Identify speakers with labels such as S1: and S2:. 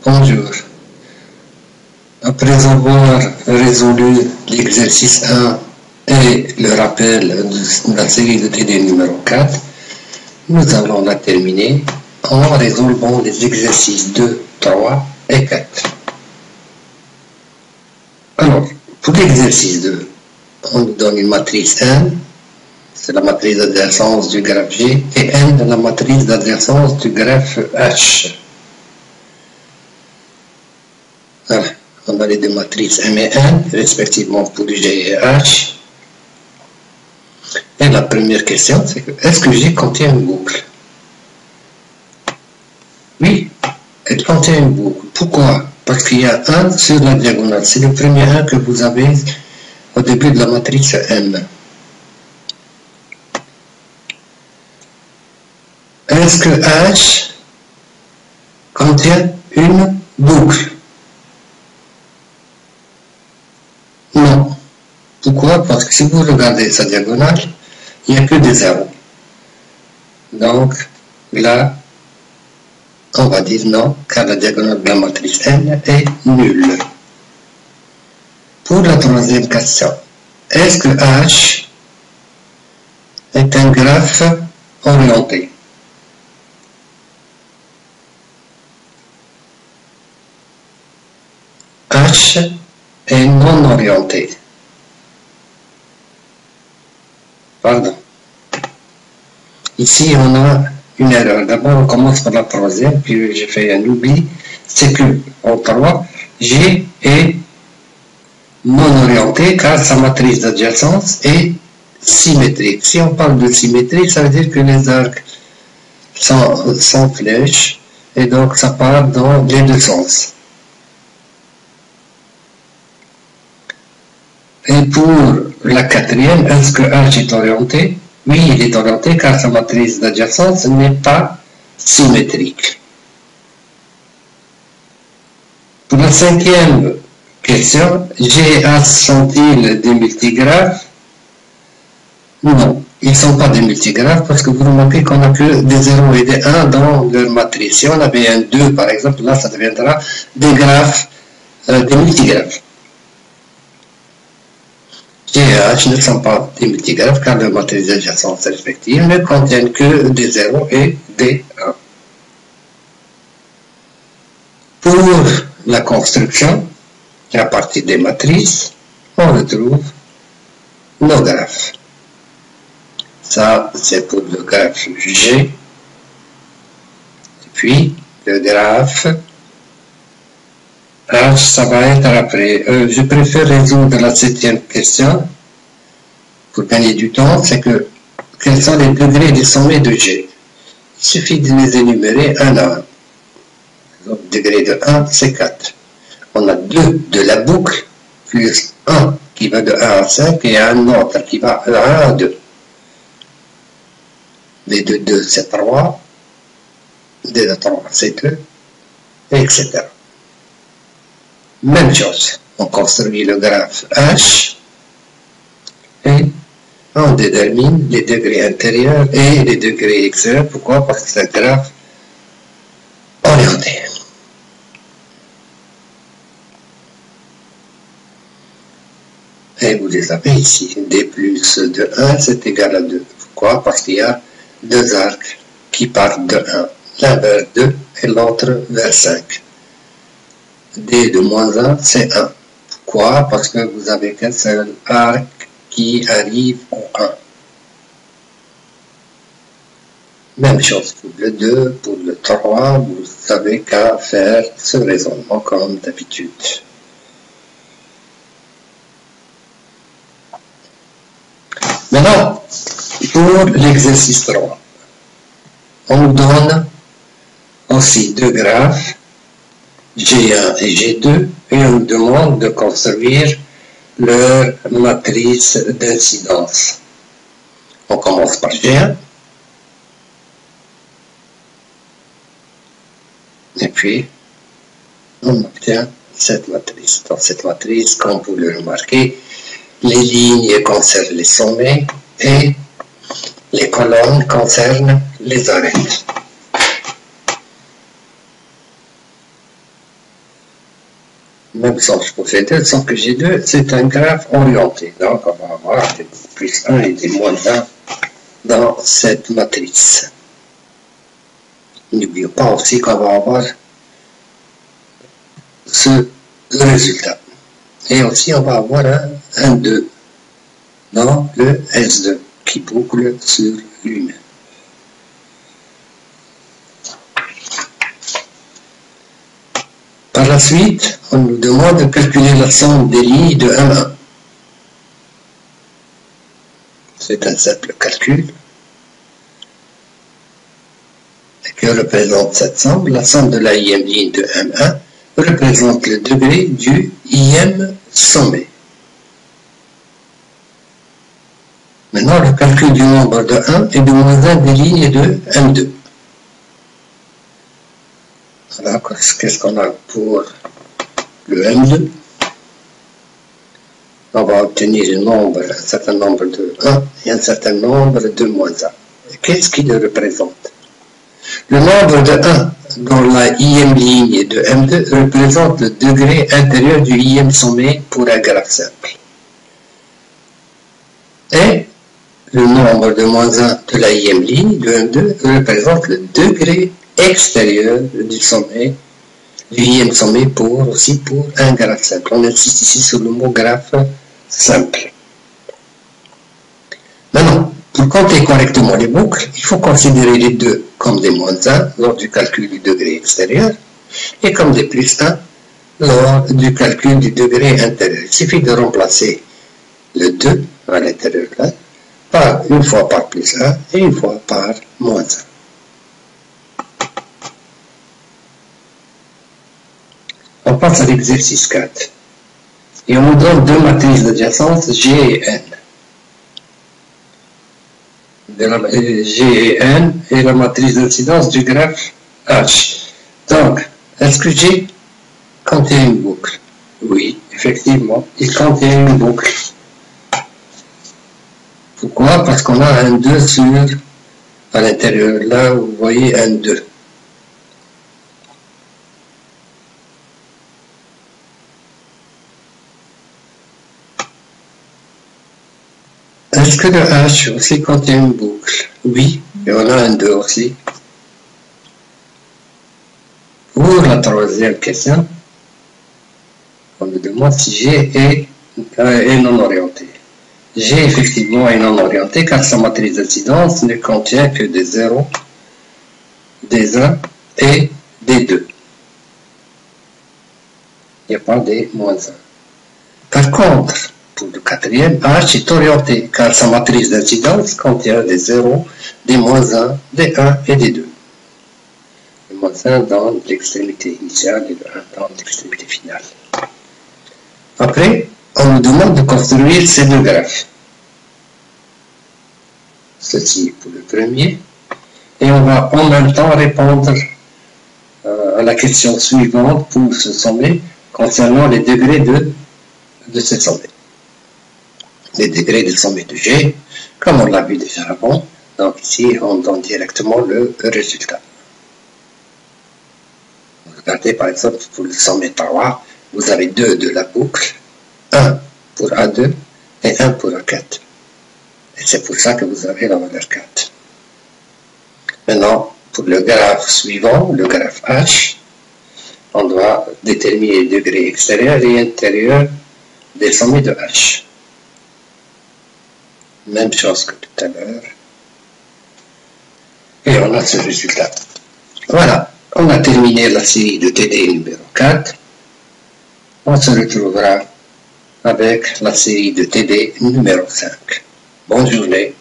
S1: Bonjour. Après avoir résolu l'exercice 1 et le rappel de la série de TD numéro 4, nous allons la terminer en résolvant les exercices 2, 3 et 4. Alors, pour l'exercice 2, on nous donne une matrice N, c'est la matrice d'adjacence du graphe G, et N, la matrice d'adjacence du graphe H. Voilà. On a les deux matrices M et N, respectivement pour G et H. Et la première question, c'est que est-ce que G contient une boucle? Oui, elle contient une boucle. Pourquoi? Parce qu'il y a 1 sur la diagonale. C'est le premier 1 que vous avez au début de la matrice M. Est-ce que H contient une boucle? Non. Pourquoi? Parce que si vous regardez sa diagonale, il n'y a que des zéros. Donc, là, on va dire non, car la diagonale de la matrice N est nulle. Pour la troisième question, est-ce que H est un graphe orienté? H est non orienté. Pardon. Ici, on a une erreur. D'abord, on commence par la troisième, puis j'ai fait un oubli. C'est que, en 3, G est non orienté car sa matrice d'adjacence est symétrique. Si on parle de symétrie, ça veut dire que les arcs sont flèches et donc ça part dans les deux sens. Et pour la quatrième, est-ce que H est orienté? Oui, il est orienté car sa matrice d'adjacence n'est pas symétrique. Pour la cinquième question, G et H sont-ils des multigraphes? Non, ils ne sont pas des multigraphes parce que vous remarquez qu'on n'a que des 0 et des 1 dans leur matrice. Si on avait un 2 par exemple, là ça deviendra des graphes, des multigraphes. G et H ne sont pas des multigraphes car leurs matrices d'adjacence respectives ne contiennent que des 0 et des 1. Pour la construction, à partir des matrices, on retrouve nos graphes. Ça, c'est pour le graphe G. Et puis, le graphe H, ça va être après. Je préfère résoudre la septième question pour gagner du temps. C'est que quels sont les degrés des sommets de G? Il suffit de les énumérer un à un. Le degré de 1, c'est 4. On a 2 de la boucle, plus 1 qui va de 1 à 5 et un autre qui va de 1 à 2. D de 2, c'est 3. D de 3, c'est 2, etc. Même chose, on construit le graphe H et on détermine les degrés intérieurs et les degrés extérieurs. Pourquoi? Parce que c'est un graphe orienté. Et vous les avez ici. D plus de 1, c'est égal à 2. Pourquoi? Parce qu'il y a deux arcs qui partent de 1. L'un vers 2 et l'autre vers 5. D de moins 1, c'est 1. Pourquoi? Parce que vous avez qu'un seul arc qui arrive au 1. Même chose pour le 2, pour le 3, vous n'avez qu'à faire ce raisonnement comme d'habitude. Maintenant, pour l'exercice 3, on nous donne aussi deux graphes, G1 et G2, et on nous demande de construire leur matrice d'incidence. On commence par G1, et puis on obtient cette matrice. Dans cette matrice, comme vous le remarquez, les lignes concernent les sommets et les colonnes concernent, les arêtes. Même sens pour G2, sauf que G2, c'est un graphe orienté. Donc, on va avoir des plus 1 et des moins 1 dans cette matrice. N'oublions pas aussi qu'on va avoir ce résultat. Et aussi, on va avoir un 2 dans le S2 qui boucle sur lui-même. Par la suite, on nous demande de calculer la somme des lignes de 1 à 1. C'est un simple calcul. Et que représente cette somme? La somme de la ième ligne de M1 représente le degré du ième sommet. Maintenant, le calcul du nombre de 1 et de moins 1 des lignes de M2. Alors, qu'est-ce qu'on a pour le M2? On va obtenir un certain nombre de 1 et un certain nombre de moins 1. Qu'est-ce qu'il représente? Le nombre de 1 dans la ième ligne de M2 représente le degré intérieur du ième sommet pour un graphe simple. Et le nombre de moins 1 de la ième ligne de M2 représente le degré extérieur du sommet, du ième sommet aussi pour un graphe simple. On insiste ici sur le mot graphe simple. Maintenant, pour compter correctement les boucles, il faut considérer les deux comme des moins 1 lors du calcul du degré extérieur et comme des plus 1 lors du calcul du degré intérieur. Il suffit de remplacer le 2 à l'intérieur là par une fois par plus 1 et une fois par moins 1. On passe à l'exercice 4. Et on nous donne deux matrices d'adjacence G et N. G et N est la matrice d'incidence du graphe H. Donc, est-ce que G contient une boucle? Oui, effectivement, il contient une boucle. Pourquoi? Parce qu'on a un 2 à l'intérieur. Là, vous voyez un 2. Est-ce que le H aussi contient une boucle? Oui, et on a un 2 aussi. Pour la troisième question, on me demande si G est non orienté. G effectivement est non orienté car sa matrice d'incidence ne contient que des 0, des 1 et des 2. Il n'y a pas des moins 1. Par contre, pour le quatrième, H est orienté car sa matrice d'incidence contient des 0, des moins 1, des 1 et des 2. Les moins 1 dans l'extrémité initiale et le 1 dans l'extrémité finale. Après, on nous demande de construire ces deux graphes. Ceci pour le premier. Et on va en même temps répondre à la question suivante pour ce sommet concernant les degrés de ce sommet. Les degrés du sommet de G, comme on l'a vu déjà avant. Donc ici, on donne directement le résultat. Regardez par exemple pour le sommet A, vous avez 2 de la boucle, 1 pour A2 et 1 pour A4. Et c'est pour ça que vous avez la valeur 4. Maintenant, pour le graphe suivant, le graphe H, on doit déterminer le degré extérieur et intérieur des sommets de H. Même chose que tout à l'heure. Et on a ce résultat. Voilà, on a terminé la série de TD numéro 4. On se retrouvera avec la série de TD numéro 5. Bonne journée.